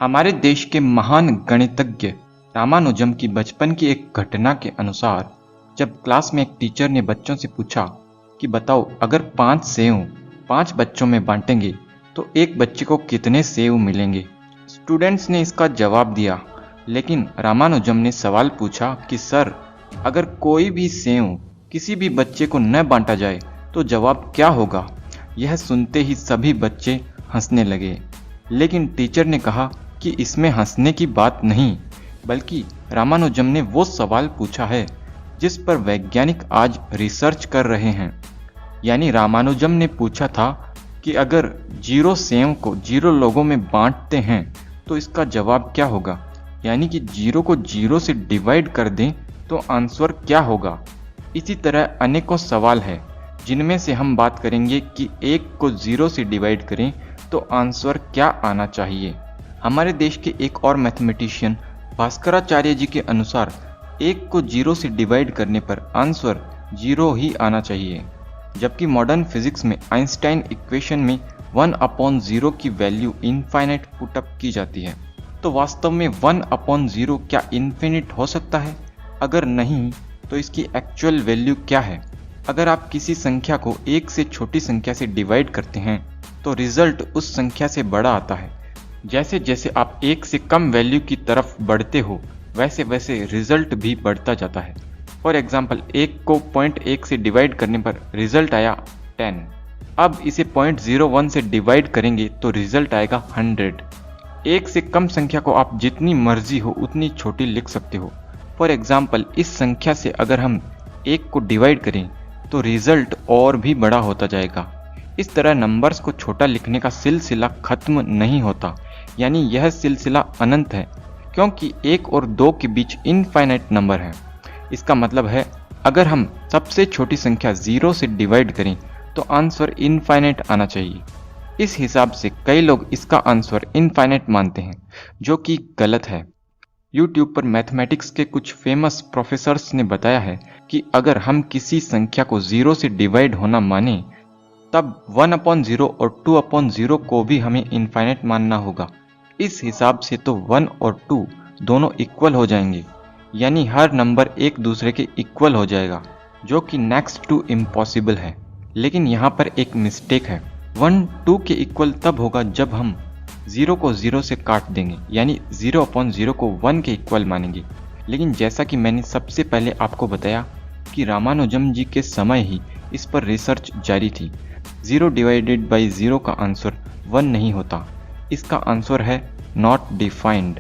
हमारे देश के महान गणितज्ञ रामानुजम की बचपन की एक घटना के अनुसार जब क्लास में एक टीचर ने बच्चों से पूछा कि बताओ अगर 5 सेव 5 बच्चों में बांटेंगे तो एक बच्चे को कितने सेव मिलेंगे। स्टूडेंट्स ने इसका जवाब दिया, लेकिन रामानुजम ने सवाल पूछा कि सर, अगर कोई भी सेव किसी भी बच्चे को न बांटा जाए तो जवाब क्या होगा। यह सुनते ही सभी बच्चे हंसने लगे, लेकिन टीचर ने कहा कि इसमें हंसने की बात नहीं, बल्कि रामानुजम ने वो सवाल पूछा है जिस पर वैज्ञानिक आज रिसर्च कर रहे हैं। यानी रामानुजम ने पूछा था कि अगर 0 सेव को 0 लोगों में बांटते हैं तो इसका जवाब क्या होगा। यानी कि 0 को 0 से डिवाइड कर दें तो आंसर क्या होगा। इसी तरह अनेकों सवाल है जिनमें से हम बात करेंगे कि 1 को 0 से डिवाइड करें तो आंसर क्या आना चाहिए। हमारे देश के एक और मैथमेटिशियन भास्कराचार्य जी के अनुसार 1 को 0 से डिवाइड करने पर आंसर 0 ही आना चाहिए, जबकि मॉडर्न फिजिक्स में आइंस्टाइन इक्वेशन में 1/0 की वैल्यू इनफाइनाइट पुट अप की जाती है। तो वास्तव में 1/0 क्या इनफिनिट हो सकता है? अगर नहीं तो इसकी एक्चुअल वैल्यू क्या है? अगर आप किसी संख्या को 1 से छोटी संख्या से डिवाइड करते हैं तो रिजल्ट उस संख्या से बड़ा आता है। जैसे जैसे आप 1 से कम वैल्यू की तरफ बढ़ते हो वैसे वैसे रिजल्ट भी बढ़ता जाता है। फॉर एग्जाम्पल 1 को 0.1 से डिवाइड करने पर रिजल्ट आया 10। अब इसे 0.01 से डिवाइड करेंगे तो रिजल्ट आएगा 100। 1 से कम संख्या को आप जितनी मर्जी हो उतनी छोटी लिख सकते हो। फॉर एग्जाम्पल इस संख्या से अगर हम 1 को डिवाइड करें तो रिजल्ट और भी बड़ा होता जाएगा। इस तरह नंबर्स को छोटा लिखने का सिलसिला खत्म नहीं होता, यानी यह सिलसिला अनंत है, क्योंकि 1 और 2 के बीच इनफाइनाइट नंबर है। इसका मतलब है अगर हम सबसे छोटी संख्या 0 से डिवाइड करें तो आंसर इनफाइनाइट आना चाहिए। इस हिसाब से कई लोग इसका आंसर इनफाइनाइट मानते हैं, जो कि गलत है। YouTube पर मैथमेटिक्स के कुछ फेमस प्रोफेसर्स ने बताया है कि अगर हम किसी संख्या को 0 से डिवाइड होना माने तब 1/0 और 2/0 को भी हमें इनफाइनाइट मानना होगा। इस हिसाब से तो 1 और 2 दोनों इक्वल हो जाएंगे, यानी हर नंबर एक दूसरे के इक्वल हो जाएगा, जो कि नेक्स्ट टू इम्पॉसिबल है। लेकिन यहाँ पर एक मिस्टेक है। 1 2 के इक्वल तब होगा जब हम 0 को 0 से काट देंगे, यानी 0/0 को 1 के इक्वल मानेंगे। लेकिन जैसा कि मैंने सबसे पहले आपको बताया कि रामानुजम जी के समय ही इस पर रिसर्च जारी थी। 0 डिवाइडेड बाई 0 का आंसर 1 नहीं होता, इसका आंसर है नॉट डिफाइंड।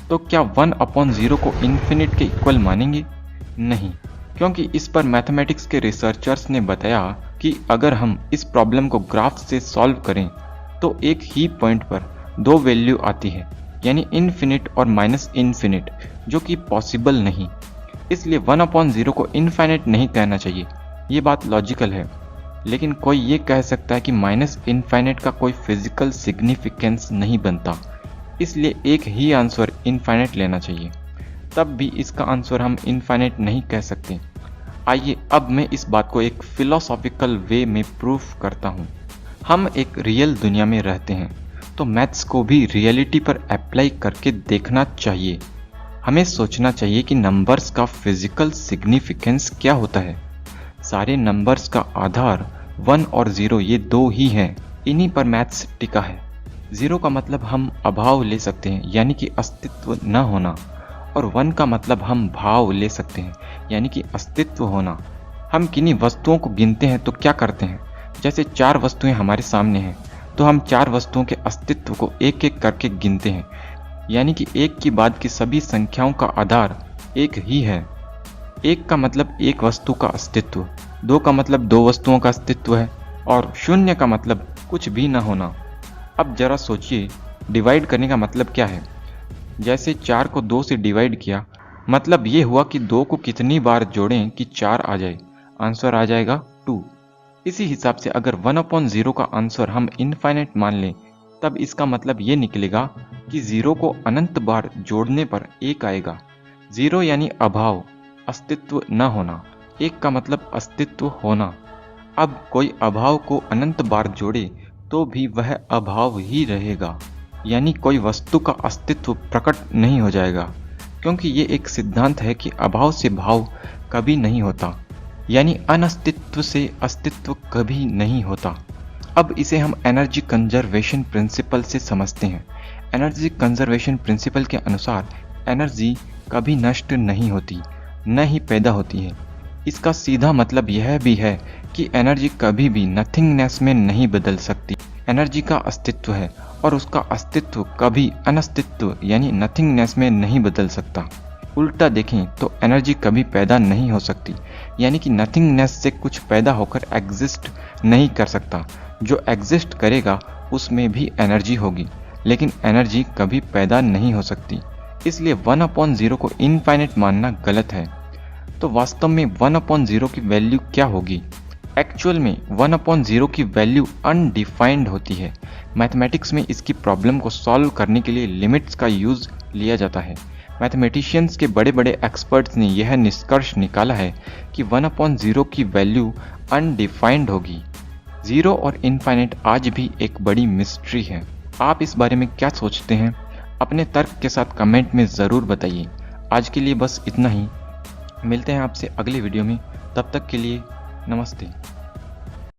तो क्या 1/0 को इन्फिनिट के इक्वल मानेंगे? नहीं, क्योंकि इस पर मैथमेटिक्स के रिसर्चर्स ने बताया कि अगर हम इस प्रॉब्लम को ग्राफ से सॉल्व करें तो एक ही पॉइंट पर 2 वैल्यू आती है, यानी इन्फिनिट और माइनस इन्फिनिट, जो कि पॉसिबल नहीं। इसलिए 1/0 को इनफाइनाइट नहीं कहना चाहिए। ये बात लॉजिकल है, लेकिन कोई ये कह सकता है कि माइनस इनफाइनाइट का कोई फिजिकल सिग्निफिकेंस नहीं बनता, इसलिए एक ही आंसर इनफाइनाइट लेना चाहिए। तब भी इसका आंसर हम इनफाइनाइट नहीं कह सकते। आइए अब मैं इस बात को एक फिलोसॉफिकल वे में प्रूफ करता हूँ। हम एक रियल दुनिया में रहते हैं, तो मैथ्स को भी रियलिटी पर अप्लाई करके देखना चाहिए। हमें सोचना चाहिए कि नंबर्स का फिजिकल सिग्निफिकेंस क्या होता है। सारे नंबर्स का आधार 1 और 0 ये 2 ही हैं, इन्हीं पर मैथ्स टिका है। 0 का मतलब हम अभाव ले सकते हैं, यानी कि अस्तित्व न होना, और 1 का मतलब हम भाव ले सकते हैं, यानी कि अस्तित्व होना। हम किन्हीं वस्तुओं को गिनते हैं तो क्या करते हैं? जैसे 4 वस्तुएं हमारे सामने हैं तो हम 4 वस्तुओं के अस्तित्व को एक एक करके गिनते हैं, यानी कि एक की बाद की सभी संख्याओं का आधार एक ही है। 1 का मतलब एक वस्तु का अस्तित्व, 2 का मतलब 2 वस्तुओं का अस्तित्व है, और 0 का मतलब कुछ भी न होना। अब जरा सोचिए, डिवाइड करने का मतलब क्या है? जैसे 4 को 2 से डिवाइड किया, मतलब ये हुआ कि 2 को कितनी बार जोड़ें कि 4 आ जाए, आंसर आ जाएगा 2। इसी हिसाब से अगर 1/0 का आंसर हम इनफाइनाइट मान लें, तब इसका मतलब ये निकलेगा कि 0 को अनंत बार जोड़ने पर 1 आएगा। 0 यानी अभाव, अस्तित्व न होना, 1 का मतलब अस्तित्व होना। अब कोई अभाव को अनंत बार जोड़े तो भी वह अभाव ही रहेगा। यानी कोई वस्तु का अस्तित्व प्रकट नहीं हो जाएगा, क्योंकि ये एक सिद्धांत है कि अभाव से भाव कभी नहीं होता, यानी अनस्तित्व से अस्तित्व कभी नहीं होता। अब इसे हम एनर्जी कंजर्वेशन प्रिंसिपल से समझते हैं। एनर्जी कंजर्वेशन प्रिंसिपल के अनुसार एनर्जी कभी नष्ट नहीं होती, न ही पैदा होती है। इसका सीधा मतलब यह भी है कि एनर्जी कभी भी नथिंगनेस में नहीं बदल सकती। एनर्जी का अस्तित्व है और उसका अस्तित्व कभी अनस्तित्व यानी नथिंगनेस में नहीं बदल सकता। उल्टा देखें तो एनर्जी कभी पैदा नहीं हो सकती, यानी कि नथिंगनेस से कुछ पैदा होकर एग्जिस्ट नहीं कर सकता। जो एग्जिस्ट करेगा उसमें भी एनर्जी होगी, लेकिन एनर्जी कभी पैदा नहीं हो सकती। इसलिए 1/0 को इनफाइनाइट मानना गलत है। तो वास्तव में 1/0 की वैल्यू क्या होगी? एक्चुअल में 1/0 की वैल्यू अनडिफाइंड होती है। मैथमेटिक्स में इसकी प्रॉब्लम को सॉल्व करने के लिए लिमिट्स का यूज लिया जाता है। मैथमेटिशियंस के बड़े बड़े एक्सपर्ट्स ने यह निष्कर्ष निकाला है कि 1/0 की वैल्यू अनडिफाइंड होगी। 0 और इनफाइनाइट आज भी एक बड़ी मिस्ट्री है। आप इस बारे में क्या सोचते हैं? अपने तर्क के साथ कमेंट में ज़रूर बताइए। आज के लिए बस इतना ही। मिलते हैं आपसे अगले वीडियो में। तब तक के लिए नमस्ते।